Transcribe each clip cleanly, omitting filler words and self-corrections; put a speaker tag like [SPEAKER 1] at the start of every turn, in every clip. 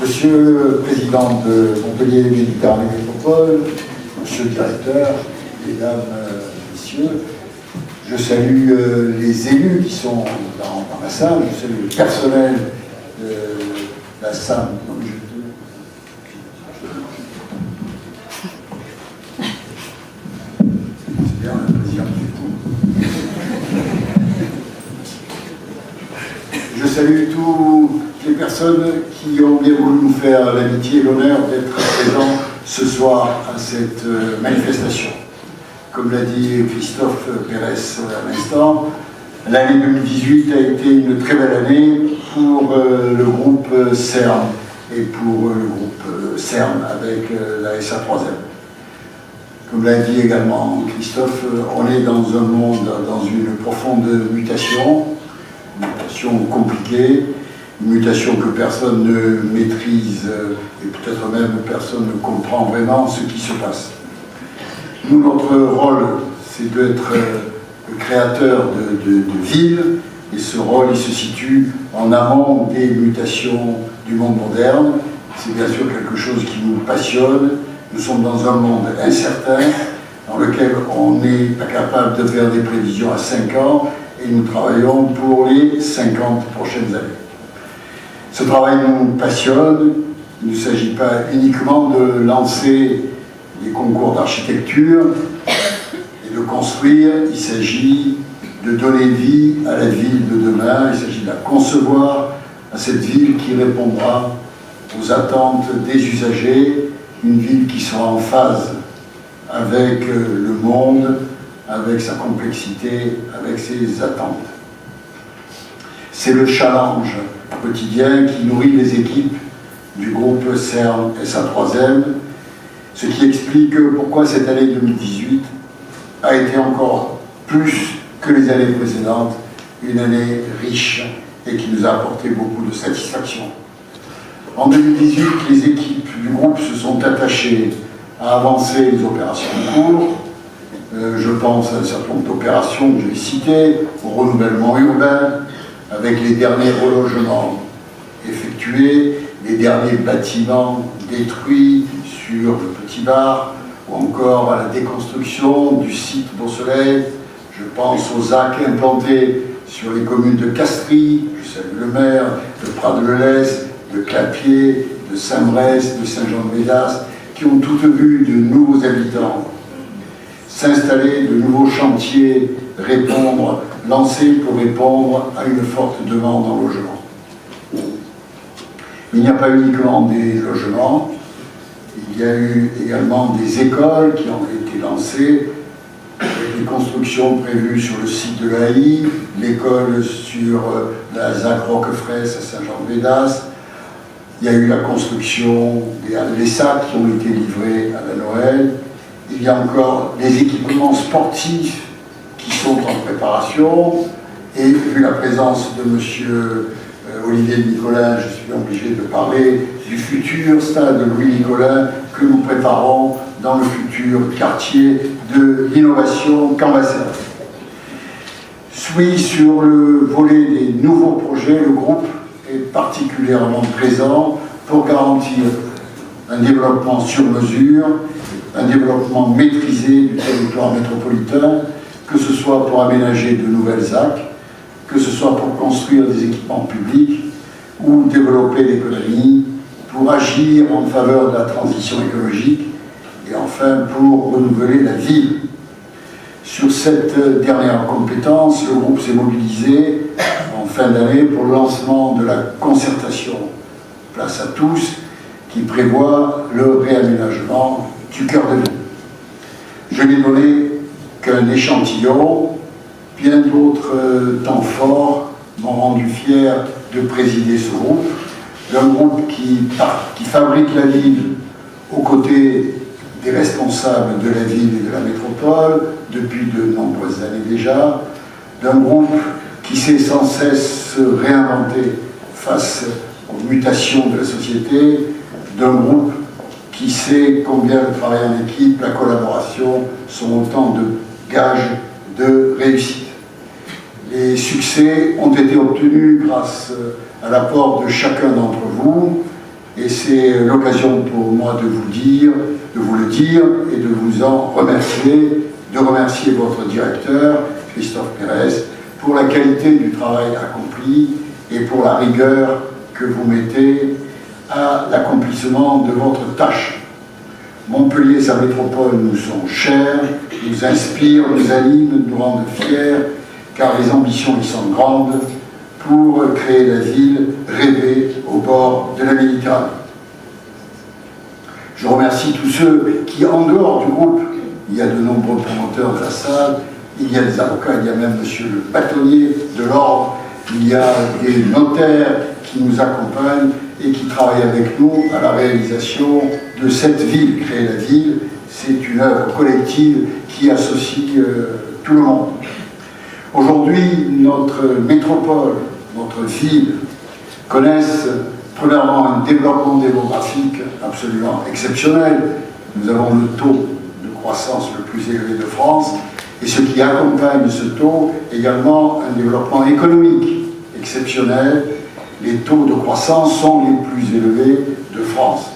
[SPEAKER 1] Monsieur le Président de Montpellier Méditerranée Métropole, Monsieur le Directeur, Mesdames, Messieurs, je salue les élus qui sont dans la salle, je salue le personnel de la salle. C'est bien, le président du coup. Je salue toutes les personnes qui ont bien voulu nous faire l'amitié et l'honneur d'être présents ce soir à cette manifestation. Comme l'a dit Christophe Pérez à l'instant, l'année 2018 a été une très belle année pour le groupe CERN et pour le groupe CERN avec la SA3M. Comme l'a dit également Christophe, on est dans un monde, dans une profonde mutation compliquée, une mutation que personne ne maîtrise et peut-être même personne ne comprend vraiment ce qui se passe. Nous, notre rôle, c'est d'être le créateur de villes, et ce rôle, il se situe en amont des mutations du monde moderne. C'est bien sûr quelque chose qui nous passionne. Nous sommes dans un monde incertain, dans lequel on n'est pas capable de faire des prévisions à 5 ans, et nous travaillons pour les 50 prochaines années. Ce travail nous passionne. Il ne s'agit pas uniquement de lancer des concours d'architecture et de construire, il s'agit de donner vie à la ville de demain, il s'agit de la concevoir, à cette ville qui répondra aux attentes des usagers, une ville qui sera en phase avec le monde, avec sa complexité, avec ses attentes. C'est le challenge quotidien qui nourrit les équipes du groupe CERN SA3M, ce qui explique pourquoi cette année 2018 a été encore plus que les années précédentes, une année riche et qui nous a apporté beaucoup de satisfaction. En 2018, les équipes du groupe se sont attachées à avancer les opérations en cours. Je pense à un certain nombre d'opérations que je vais citer, au renouvellement urbain, avec les derniers relogements effectués, les derniers bâtiments détruits sur le Petit Bar, ou encore à la déconstruction du site Beau-Soleil. Je pense aux ZAC implantés sur les communes de Castries, je salue le maire, de Prades-le-Lez, de Clapier, de Saint-Brest, de Saint-Jean-de-Védas, qui ont toutes vu de nouveaux habitants s'installer, de nouveaux chantiers lancés pour répondre à une forte demande en logement. Il n'y a pas uniquement des logements, il y a eu également des écoles qui ont été lancées, avec des constructions prévues sur le site de l'AI, l'école sur la ZAC Roquefraisse à Saint-Jean-de-Védas. Il y a eu la construction des sacs qui ont été livrés à la Noël. Il y a encore des équipements sportifs qui sont en préparation. Et vu la présence de M. Olivier Nicolin, je suis obligé de parler du futur stade Louis-Nicolin que nous préparons dans le futur quartier de l'innovation Cambacérès. Oui, sur le volet des nouveaux projets, le groupe est particulièrement présent pour garantir un développement sur mesure, un développement maîtrisé du territoire métropolitain, que ce soit pour aménager de nouvelles ZAC, que ce soit pour construire des équipements publics ou développer l'économie, pour agir en faveur de la transition écologique et enfin pour renouveler la ville. Sur cette dernière compétence, le groupe s'est mobilisé en fin d'année pour le lancement de la concertation Place à tous qui prévoit le réaménagement du cœur de ville. Je n'ai donné qu'un échantillon. Bien d'autres temps forts m'ont rendu fier de présider ce groupe, d'un groupe qui fabrique la ville aux côtés des responsables de la ville et de la métropole depuis de nombreuses années déjà, d'un groupe qui sait sans cesse se réinventer face aux mutations de la société, d'un groupe qui sait combien le travail en équipe, la collaboration sont autant de gages de réussite. Les succès ont été obtenus grâce à l'apport de chacun d'entre vous, Et c'est l'occasion pour moi de vous le dire et de vous en remercier, de remercier votre directeur, Christophe Pérez, pour la qualité du travail accompli et pour la rigueur que vous mettez à l'accomplissement de votre tâche. Montpellier et sa métropole nous sont chers, nous inspirent, nous animent, nous rendent fiers, car les ambitions y sont grandes pour créer la ville rêvée au bord de la Méditerranée. Je remercie tous ceux qui, en dehors du groupe, il y a de nombreux promoteurs de la salle, il y a des avocats, il y a même monsieur le bâtonnier de l'ordre, il y a des notaires qui nous accompagnent et qui travaillent avec nous à la réalisation de cette ville. Créer la ville, c'est une œuvre collective qui associe tout le monde. Aujourd'hui, notre métropole, notre ville, connaissent premièrement un développement démographique absolument exceptionnel. Nous avons le taux de croissance le plus élevé de France, et ce qui accompagne ce taux, également un développement économique exceptionnel. Les taux de croissance sont les plus élevés de France.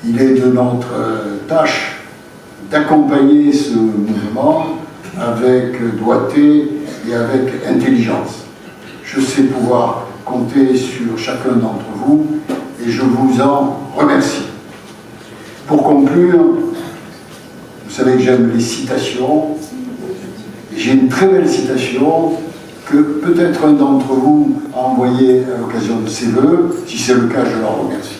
[SPEAKER 1] Il est de notre tâche d'accompagner ce mouvement avec doigté et avec intelligence. Je sais pouvoir compter sur chacun d'entre vous et je vous en remercie. Pour conclure, vous savez que j'aime les citations. J'ai une très belle citation que peut-être un d'entre vous a envoyée à l'occasion de ses vœux. Si c'est le cas, je l'en remercie.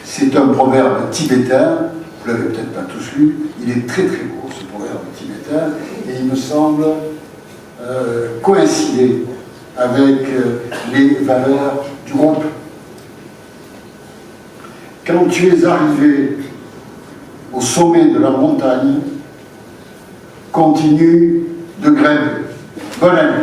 [SPEAKER 1] C'est un proverbe tibétain, vous ne l'avez peut-être pas tous lu, il est très très beau ce proverbe tibétain, et il me semble coïncider avec les valeurs du groupe. Quand tu es arrivé au sommet de la montagne, continue de grimper. Bonne année.